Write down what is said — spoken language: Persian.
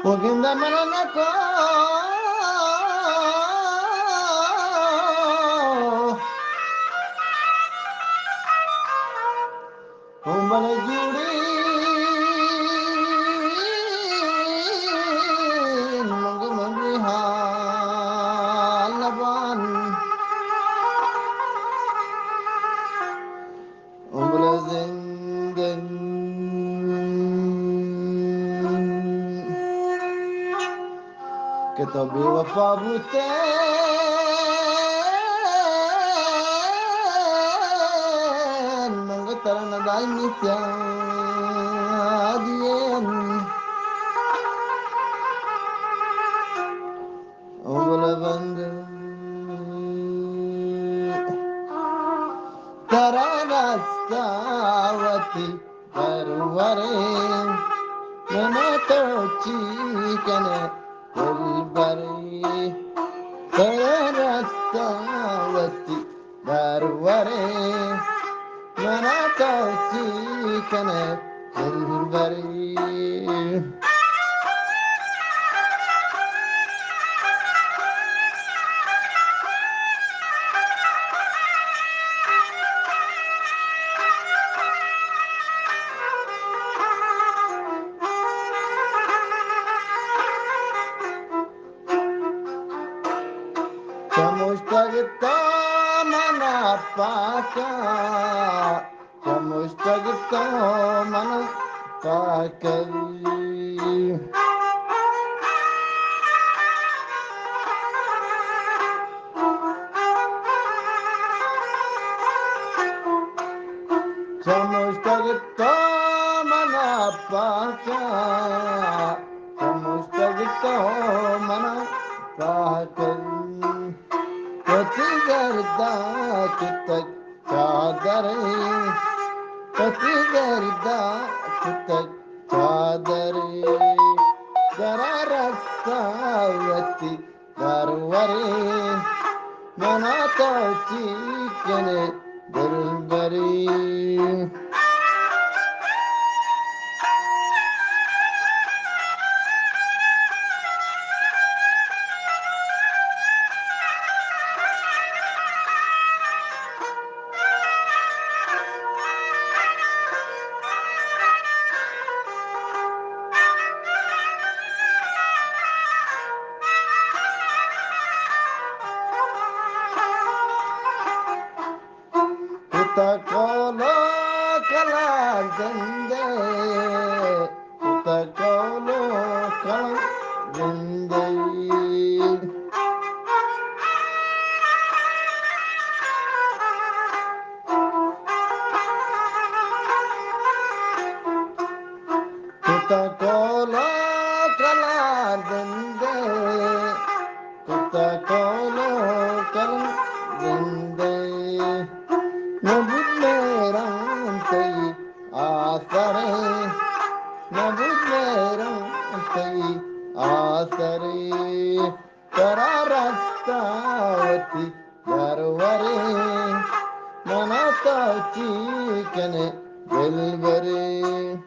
وكنا مرنكو ومن جوري مغمرها لبان ومن زندن كتب وفا بوتين من قتلنا دعيني سادين ولا بند ترى نستاوتي برورين من توچي كنا البري ترى نستاوتي برورين من توچي كنا البري مشتاق من أباكا مشتاق من أباكا مشتاق من أباكا مشتاق من أباكا وتقردا كتك چادري وتقردا كتك چادري جرى رساوتي دروري منا توچي كني دلبري تقولو كلام زندي تقولو كلام زندي تقولو كلام زندي تقولو كلام زندي نبود میرم تی آسری نبود میرم تی آسری ترا رستاوتی دروری منا توچی کنه دلبری